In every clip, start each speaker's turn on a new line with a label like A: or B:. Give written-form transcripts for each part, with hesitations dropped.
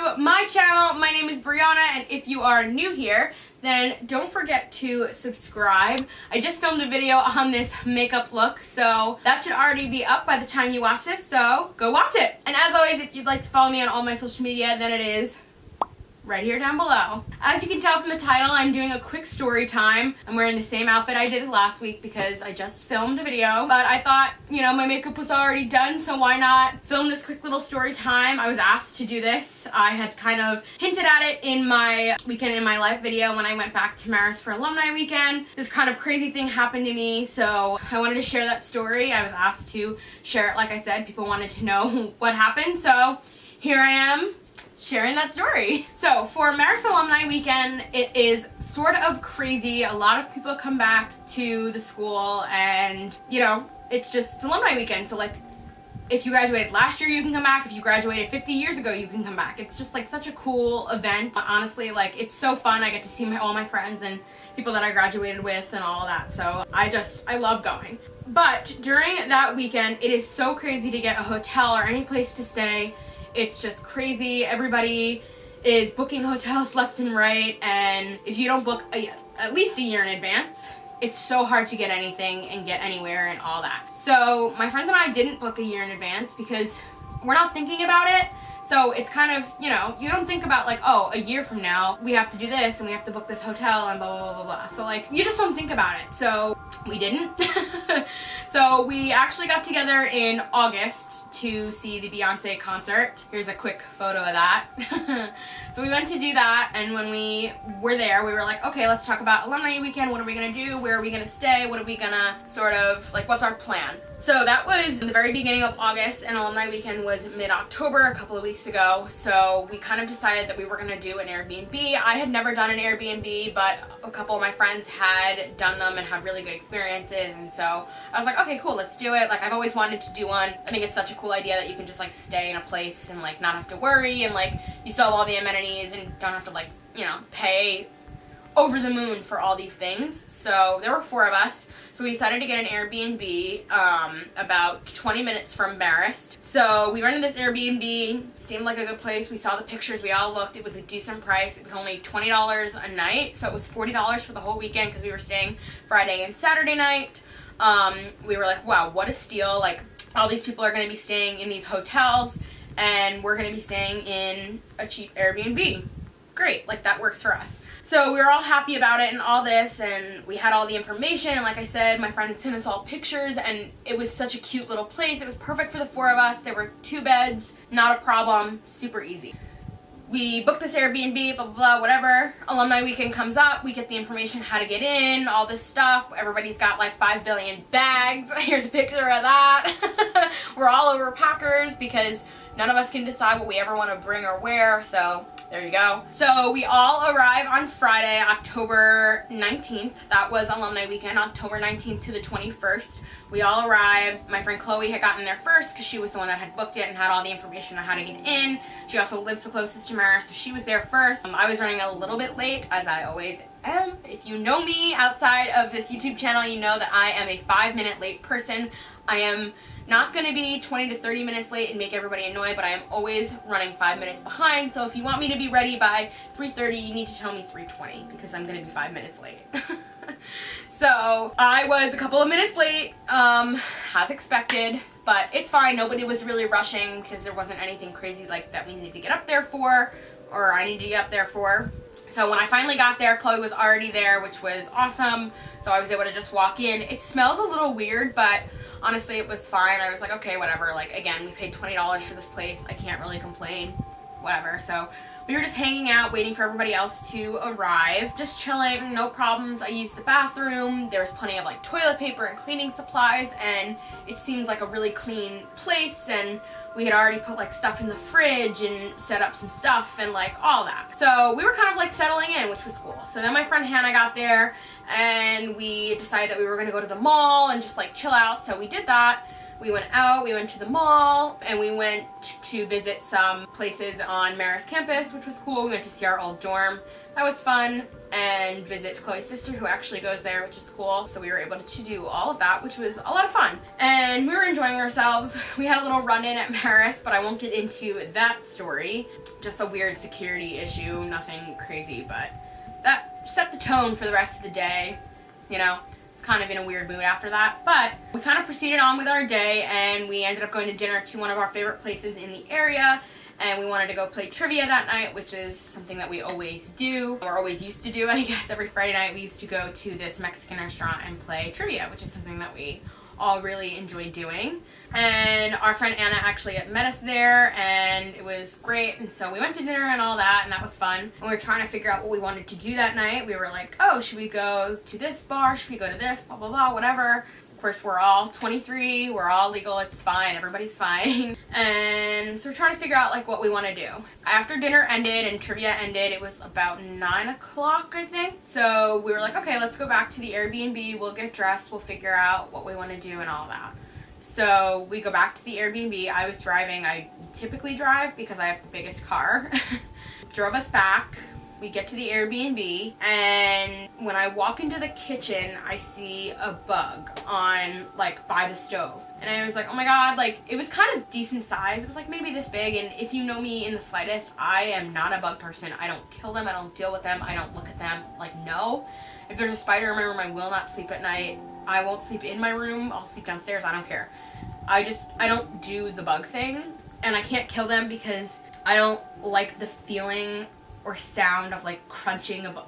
A: to my channel. My name is Brianna, and if you are new here, then don't forget to subscribe. I just filmed a video on this makeup look, so that should already be up by the time you watch this, so go watch it. And as always, if you'd like to follow me on all my social media, then it is right here down below. As you can tell from the title, I'm doing a quick story time. I'm wearing the same outfit I did as last week because I just filmed a video, but I thought, you know, my makeup was already done, so why not film this quick little story time. I was asked to do this. I had kind of hinted at it in my Weekend in My Life video when I went back to Marist for alumni weekend. This kind of crazy thing happened to me, so I wanted to share that story. I was asked to share it. Like I said, people wanted to know what happened, so here I am sharing that story. So for Marist alumni weekend, it is sort of crazy. A lot of people come back to the school, and you know, it's alumni weekend, so like if you graduated last year, you can come back. If you graduated 50 years ago, you can come back. It's just like such a cool event. Honestly, like it's so fun. I get to see all my friends and people that I graduated with and all of that. So I love going. But during that weekend, it is so crazy to get a hotel or any place to stay. It's just crazy. Everybody is booking hotels left and right, and if you don't book at least a year in advance, it's so hard to get anything and get anywhere and all that. So my friends and I didn't book a year in advance because we're not thinking about it. So it's kind of, you know, you don't think about like, oh, a year from now we have to do this and we have to book this hotel and blah, blah, blah, blah, blah. So like, you just don't think about it. So we didn't. So we actually got together in August to see the Beyonce concert. Here's a quick photo of that. So we went to do that, and when we were there, we were like, okay, let's talk about alumni weekend. What are we gonna do? Where are we gonna stay? What are we gonna sort of, like, what's our plan? So that was in the very beginning of August, and alumni weekend was mid-October, a couple of weeks ago. So we kind of decided that we were gonna do an Airbnb. I had never done an Airbnb, but a couple of my friends had done them and had really good experiences, and so I was like, okay, cool, let's do it. Like, I've always wanted to do one. I think it's such a cool idea that you can just like stay in a place and like not have to worry, and like you still have all the amenities and don't have to like, you know, pay over the moon for all these things. So there were 4 of us. So we decided to get an Airbnb about 20 minutes from Marist. So we rented this Airbnb, seemed like a good place. We saw the pictures, we all looked. It was a decent price. It was only $20 a night, so it was $40 for the whole weekend because we were staying Friday and Saturday night. We were like, wow, what a steal. Like, all these people are going to be staying in these hotels, and we're going to be staying in a cheap Airbnb. Great, like that works for us. So we were all happy about it and all this, and we had all the information, and like I said, my friend had sent us all pictures, and it was such a cute little place. It was perfect for the 4 of us. There were 2 beds, not a problem, super easy. We booked this Airbnb, blah, blah, blah, whatever. Alumni weekend comes up, we get the information how to get in, all this stuff. Everybody's got like 5 billion bags. Here's a picture of that. We're all overpackers because none of us can decide what we ever want to bring or wear, so there you go. So we all arrive on Friday, October 19th. That was alumni weekend, October 19th to the 21st. We all arrived. My friend Chloe had gotten there first because she was the one that had booked it and had all the information on how to get in. She also lives the closest to Marist, so she was there first. I was running a little bit late, as I always am. If you know me outside of this YouTube channel, you know that I am a 5-minute late person. I am not going to be 20 to 30 minutes late and make everybody annoyed, but I am always running 5 minutes behind. So if you want me to be ready by 3:30, you need to tell me 3:20 because I'm going to be 5 minutes late. So I was a couple of minutes late, as expected, but it's fine. Nobody was really rushing because there wasn't anything crazy like that we needed to get up there for, or I needed to get up there for. So when I finally got there, Chloe was already there, which was awesome. So I was able to just walk in. It smelled a little weird, but honestly, it was fine. I was like, okay, whatever. Like, again, we paid $20 for this place. I can't really complain. Whatever. So we were just hanging out, waiting for everybody else to arrive. Just chilling, no problems. I used the bathroom. There was plenty of like toilet paper and cleaning supplies, and it seemed like a really clean place, and we had already put like stuff in the fridge and set up some stuff and like all that. So we were kind of like settling in, which was cool. So then my friend Hannah got there, and we decided that we were going to go to the mall and just like chill out. So we did that. We went out, we went to the mall, and we went to visit some places on Marist campus, which was cool. We went to see our old dorm. That was fun. And visit Chloe's sister, who actually goes there, which is cool. So we were able to do all of that, which was a lot of fun. And we were enjoying ourselves. We had a little run-in at Marist, but I won't get into that story. Just a weird security issue, nothing crazy, but that set the tone for the rest of the day. You know, it's kind of in a weird mood after that. But we kind of proceeded on with our day, and we ended up going to dinner to one of our favorite places in the area. And we wanted to go play trivia that night, which is something that we always do, or always used to do, I guess. Every Friday night we used to go to this Mexican restaurant and play trivia, which is something that we all really enjoy doing. And our friend Anna actually had met us there, and it was great. And so we went to dinner and all that, and that was fun. And we were trying to figure out what we wanted to do that night. We were like, oh, should we go to this bar? Should we go to this? Blah, blah, blah, whatever. Of course, we're all 23, we're all legal, it's fine, everybody's fine. And so we're trying to figure out like what we want to do. After dinner ended and trivia ended, it was about 9 o'clock, I think. So we were like, okay, let's go back to the Airbnb, we'll get dressed, we'll figure out what we want to do and all that. So we go back to the Airbnb. I was driving. I typically drive because I have the biggest car. Drove us back. We get to the Airbnb, and when I walk into the kitchen, I see a bug on, like, by the stove. And I was like, oh my god, like, it was kind of decent size. It was, like, maybe this big, and if you know me in the slightest, I am not a bug person. I don't kill them. I don't deal with them. I don't look at them. Like, no. If there's a spider in my room, I will not sleep at night. I won't sleep in my room. I'll sleep downstairs. I don't care. I don't do the bug thing, and I can't kill them because I don't like the feeling or sound of like crunching of,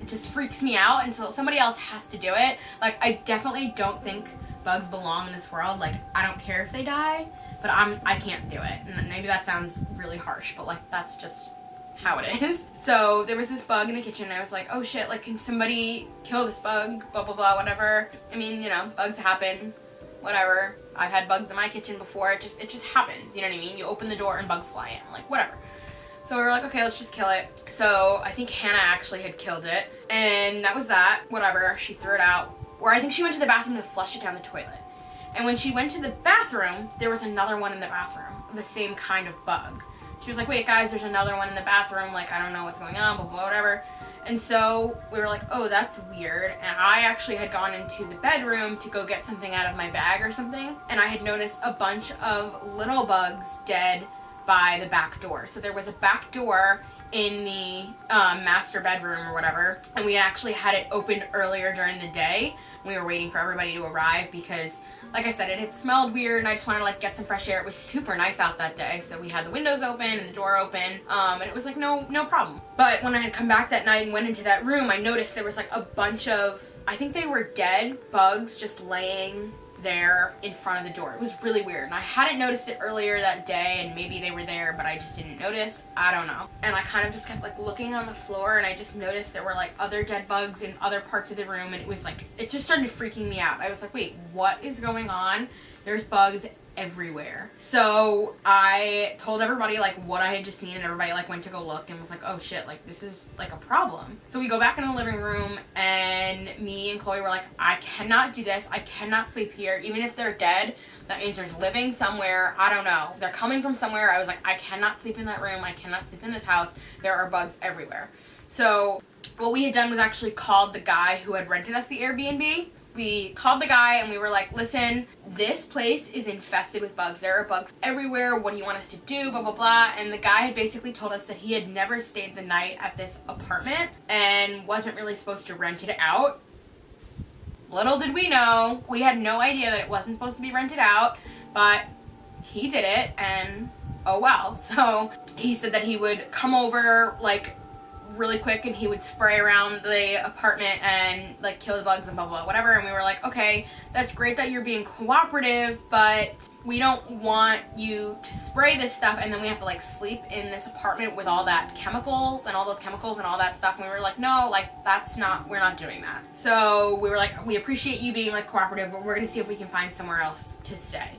A: it just freaks me out, and so somebody else has to do it. Like, I definitely don't think bugs belong in this world. Like, I don't care if they die, but I can't do it. And maybe that sounds really harsh, but like, that's just how it is. So there was this bug in the kitchen, and I was like, oh shit, like, can somebody kill this bug, blah blah blah, whatever. I mean, you know, bugs happen, whatever. I've had bugs in my kitchen before. It just happens, you know what I mean? You open the door and bugs fly in, like, whatever. So we were like, okay, let's just kill it. So I think Hannah actually had killed it, and that was that. Whatever, she threw it out. Or I think she went to the bathroom to flush it down the toilet. And when she went to the bathroom, there was another one in the bathroom, the same kind of bug. She was like, wait guys, there's another one in the bathroom, like, I don't know what's going on, blah, blah, whatever. And so we were like, oh, that's weird. And I actually had gone into the bedroom to go get something out of my bag or something, and I had noticed a bunch of little bugs dead by the back door. So there was a back door in the master bedroom or whatever, and we actually had it opened earlier during the day. We were waiting for everybody to arrive because, like I said, it had smelled weird, and I just wanted to like get some fresh air. It was super nice out that day, so we had the windows open and the door open, and it was like no problem. But when I had come back that night and went into that room, I noticed there was like a bunch of, I think they were dead bugs just laying there in front of the door. It was really weird, and I hadn't noticed it earlier that day, and maybe they were there but I just didn't notice. I don't know. And I kind of just kept like looking on the floor, and I just noticed there were like other dead bugs in other parts of the room, and it was like, it just started freaking me out. I was like, wait, what is going on? There's bugs everywhere. So I told everybody like what I had just seen, and everybody like went to go look and was like, oh shit, like this is like a problem. So we go back in the living room, and me and Chloe were like, I cannot do this. I cannot sleep here. Even if they're dead, that means there's living somewhere. I don't know. They're coming from somewhere. I was like, I cannot sleep in that room. I cannot sleep in this house. There are bugs everywhere. So what we had done was actually called the guy who had rented us the Airbnb. We called the guy and we were like, listen, this place is infested with bugs. There are bugs everywhere. What do you want us to do? Blah, blah, blah. And the guy had basically told us that he had never stayed the night at this apartment and wasn't really supposed to rent it out. Little did we know, we had no idea that it wasn't supposed to be rented out, but he did it, and oh well. So he said that he would come over like really quick, and he would spray around the apartment and like kill the bugs and blah blah whatever. And we were like, okay, that's great that you're being cooperative, but we don't want you to spray this stuff and then we have to like sleep in this apartment with all that chemicals and all those chemicals and all that stuff. And we were like, no, like we're not doing that. So we were like, we appreciate you being like cooperative, but we're gonna see if we can find somewhere else to stay.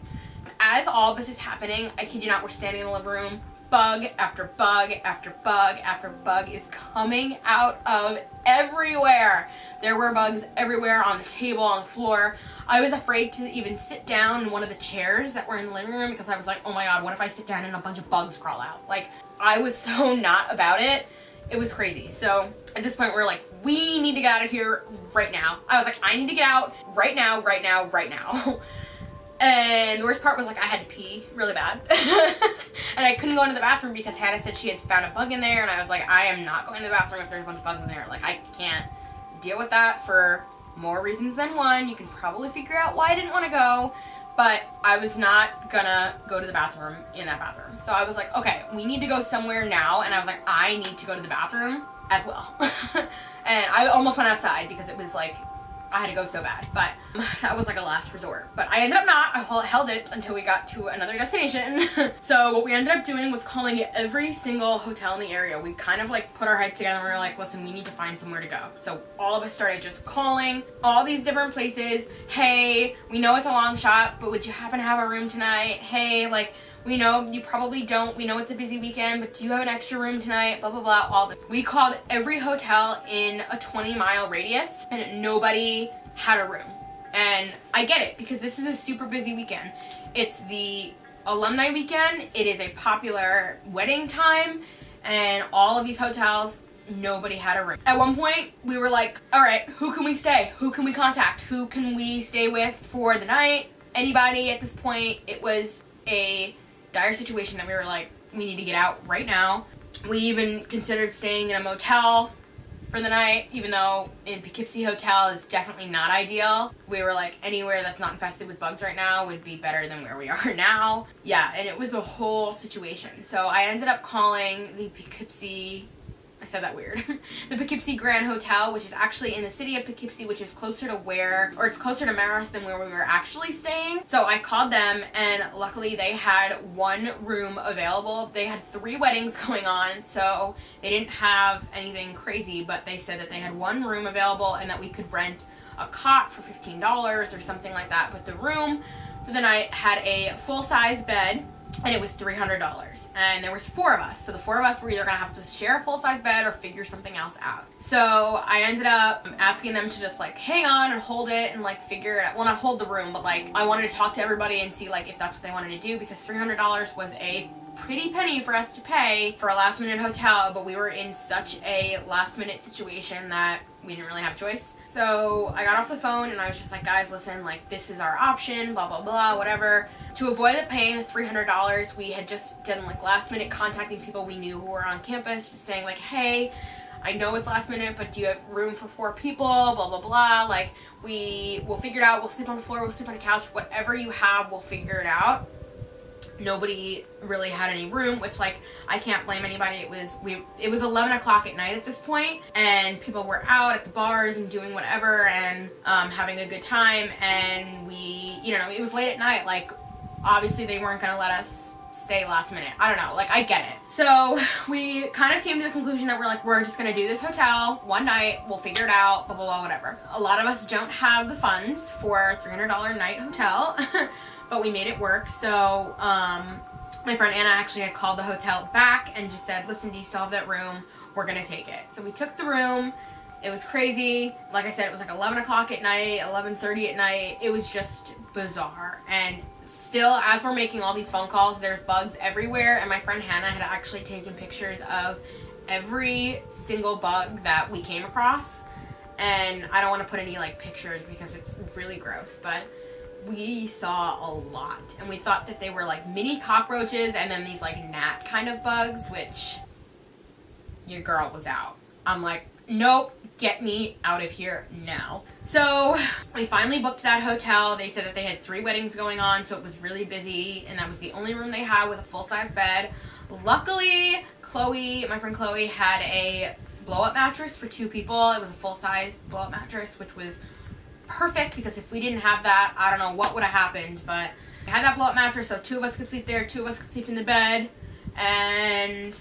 A: As all this is happening, I kid you not, we're standing in the living room bug after bug after bug after bug is coming out of everywhere. There were bugs everywhere, on the table, on the floor. I was afraid to even sit down in one of the chairs that were in the living room because I was like, oh my god, what if I sit down and a bunch of bugs crawl out? Like, I was so not about it. It was crazy. So at this point, we're like, we need to get out of here right now. I was like, I need to get out right now, right now, right now. And the worst part was, like, I had to pee really bad. And I couldn't go into the bathroom because Hannah said she had found a bug in there. And I was like, I am not going to the bathroom if there's a bunch of bugs in there. Like, I can't deal with that for more reasons than one. You can probably figure out why I didn't want to go. But I was not gonna go to the bathroom in that bathroom. So I was like, okay, we need to go somewhere now. And I was like, I need to go to the bathroom as well. And I almost went outside because it was like, I had to go so bad, but that was like a last resort. But I ended up not. I held it until we got to another destination. So what we ended up doing was calling every single hotel in the area. We kind of like put our heads together and we were like, listen, we need to find somewhere to go. So all of us started just calling all these different places. Hey, we know it's a long shot, but would you happen to have a room tonight? Hey, like, we know you probably don't. We know it's a busy weekend, but do you have an extra room tonight? Blah, blah, blah, all this. We called every hotel in a 20-mile radius, and nobody had a room. And I get it, because this is a super busy weekend. It's the alumni weekend. It is a popular wedding time, and all of these hotels, nobody had a room. At one point, we were like, all right, who can we stay? Who can we contact? Who can we stay with for the night? Anybody at this point. It was a dire situation that we were like, we need to get out right now. We even considered staying in a motel for the night, even though in Poughkeepsie Hotel is definitely not ideal. We were like, anywhere that's not infested with bugs right now would be better than where we are now. Yeah, and it was a whole situation. So I ended up calling the Poughkeepsie, I said that weird, the Poughkeepsie Grand Hotel, which is actually in the city of Poughkeepsie, which is closer to it's closer to Marist than where we were actually staying. So I called them, and luckily they had one room available. They had 3 weddings going on, so they didn't have anything crazy, but they said that they had one room available and that we could rent a cot for $15 or something like that. But the room for the night had a full-size bed, and it was $300, and there was 4 of us. So the 4 of us were either gonna have to share a full-size bed or figure something else out. So I ended up asking them to just like hang on and hold it and like figure it out. Well, not hold the room, but like I wanted to talk to everybody and see like if that's what they wanted to do, because $300 was a pretty penny for us to pay for a last-minute hotel, but we were in such a last-minute situation that we didn't really have a choice. So I got off the phone and I was just like, guys, listen, like, this is our option, blah, blah, blah, whatever. To avoid paying the $300, we had just done like last minute contacting people we knew who were on campus, just saying like, hey, I know it's last minute, but do you have room for 4 people, blah, blah, blah. Like, we'll figure it out. We'll sleep on the floor, we'll sleep on a couch, whatever you have, we'll figure it out. Nobody really had any room, which like I can't blame anybody. It was 11 o'clock at night at this point, and people were out at the bars and doing whatever and having a good time, and we, you know, it was late at night. Like, obviously they weren't gonna let us stay last minute. I don't know, like, I get it. So we kind of came to the conclusion that we're like, we're just gonna do this hotel one night, we'll figure it out, blah, blah, blah, whatever. A lot of us don't have the funds for a $300 night hotel. But we made it work. So my friend Anna actually had called the hotel back and just said, listen, do you still have that room? We're gonna take it. So we took the room. It was crazy. Like I said, it was like 11 o'clock at night, 11:30 at night. It was just bizarre. And still, as we're making all these phone calls, there's bugs everywhere. And my friend Hannah had actually taken pictures of every single bug that we came across. And I don't want to put any like pictures because it's really gross, but we saw a lot, and we thought that they were like mini cockroaches and then these like gnat kind of bugs, which your girl was out. I'm like, nope, get me out of here now. So we finally booked that hotel. They said that they had 3 weddings going on, so it was really busy, and that was the only room they had with a full-size bed. Luckily, my friend Chloe had a blow-up mattress for 2 people. It was a full-size blow-up mattress, which was perfect, because if we didn't have that, I don't know what would have happened. But we had that blow-up mattress, so 2 of us could sleep there, 2 of us could sleep in the bed, and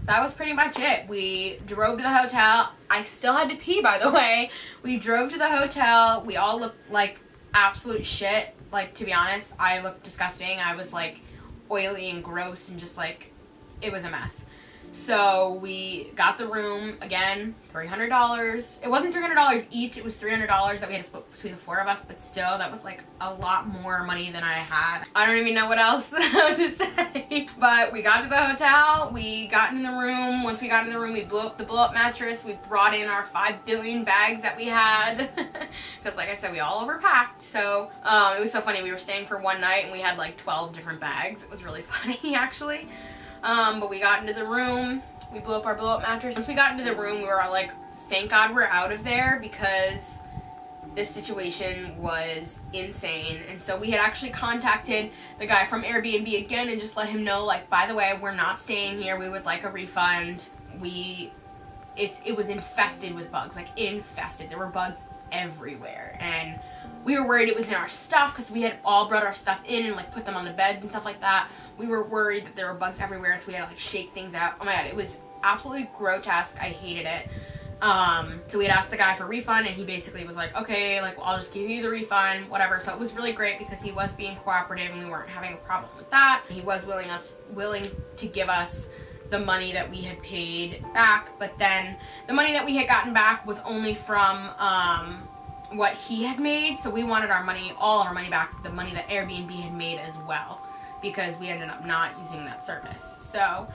A: that was pretty much it. We drove to the hotel. I still had to pee, by the way. We drove to the hotel. We all looked like absolute shit. Like, to be honest, I looked disgusting. I was like oily and gross and just like it was a mess. So we got the room, again, $300. It wasn't $300 each, it was $300 that we had to split between the 4 of us, but still, that was like a lot more money than I had. I don't even know what else to say. But we got to the hotel, we got in the room. Once we got in the room, we blew up the blow-up mattress. We brought in our 5 billion bags that we had. Because like I said, we all overpacked. So it was so funny. We were staying for one night and we had like 12 different bags. It was really funny, actually. But we got into the room, we blew up our blow-up mattress. Once we got into the room, we were like, thank God we're out of there, because this situation was insane. And so we had actually contacted the guy from Airbnb again and just let him know, like, by the way, we're not staying here, we would like a refund. It was infested with bugs, like infested. There were bugs everywhere, and we were worried it was in our stuff because we had all brought our stuff in and like put them on the bed and stuff like that. We were worried that there were bugs everywhere, so we had to like shake things out. Oh my god, it was absolutely grotesque. I hated it. So we had asked the guy for a refund, and he basically was like, okay, like, well, I'll just give you the refund, whatever. So it was really great because he was being cooperative and we weren't having a problem with that. He was willing to give us the money that we had paid back, but then the money that we had gotten back was only from what he had made. So we wanted our money, all our money back, the money that Airbnb had made as well, because we ended up not using that service. So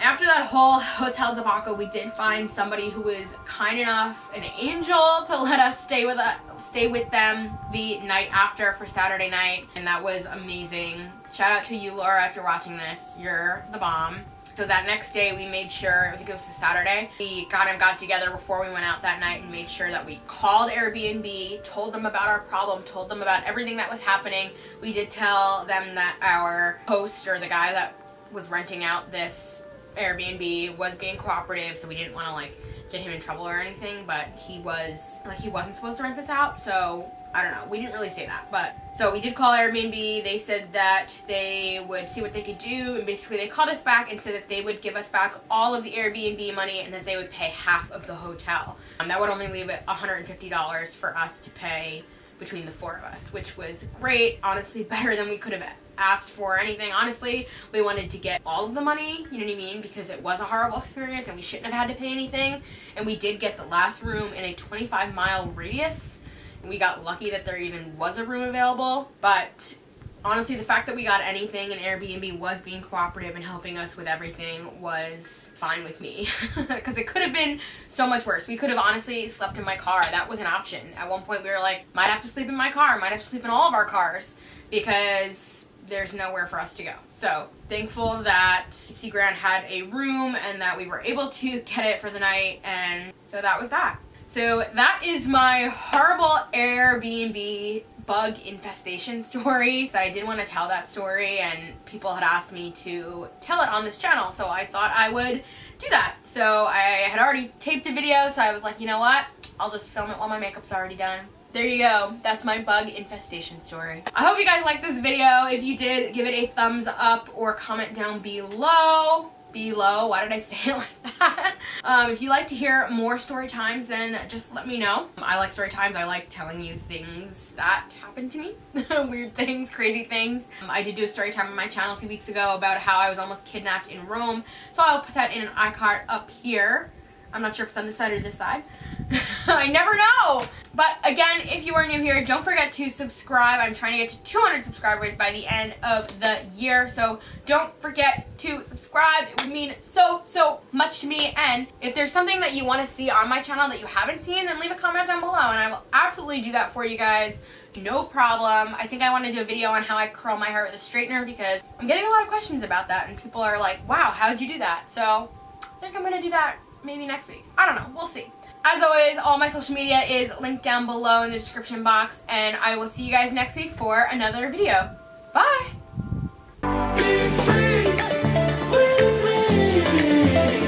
A: after that whole hotel debacle, we did find somebody who was kind enough, an angel, to let us stay with them the night after for Saturday night, and that was amazing. Shout out to you, Laura, if you're watching this. You're the bomb. So that next day we made sure, I think it was a Saturday, we got together before we went out that night and made sure that we called Airbnb, told them about our problem, told them about everything that was happening. We did tell them that our host, or the guy that was renting out this Airbnb, was being cooperative, so we didn't want to like get him in trouble or anything, but he wasn't supposed to rent this out, so I don't know, we didn't really say that. But so we did call Airbnb. They said that they would see what they could do, and basically they called us back and said that they would give us back all of the Airbnb money and that they would pay half of the hotel. That would only leave it $150 for us to pay between the 4 of us, which was great. Honestly, better than we could have asked for anything. Honestly, we wanted to get all of the money, you know what I mean, because it was a horrible experience and we shouldn't have had to pay anything. And we did get the last room in a 25-mile radius. We got lucky that there even was a room available, but honestly, the fact that we got anything and Airbnb was being cooperative and helping us with everything was fine with me, because it could have been so much worse. We could have honestly slept in my car. That was an option. At one point we were like, might have to sleep in my car, might have to sleep in all of our cars, because there's nowhere for us to go. So thankful that Sea Grand had a room and that we were able to get it for the night, and so that was that. So that is my horrible Airbnb bug infestation story. So I did want to tell that story, and people had asked me to tell it on this channel, so I thought I would do that. So I had already taped a video, so I was like, you know what? I'll just film it while my makeup's already done. There you go. That's my bug infestation story. I hope you guys liked this video. If you did, give it a thumbs up or comment down below. Why did I say it like that? If you like to hear more story times, then just let me know. I like story times. I like telling you things that happened to me. Weird things, crazy things. I did do a story time on my channel a few weeks ago about how I was almost kidnapped in Rome. So I'll put that in an iCard up here. I'm not sure if it's on this side or this side. I never know. But again, if you are new here, don't forget to subscribe. I'm trying to get to 200 subscribers by the end of the year. So don't forget to subscribe. It would mean so much to me. And if there's something that you want to see on my channel that you haven't seen, then leave a comment down below and I will absolutely do that for you guys. No problem. I think I want to do a video on how I curl my hair with a straightener, because I'm getting a lot of questions about that and people are like, wow, how'd you do that? So I think I'm going to do that maybe next week. I don't know. We'll see. As always, all my social media is linked down below in the description box, and I will see you guys next week for another video. Bye! Be free with me.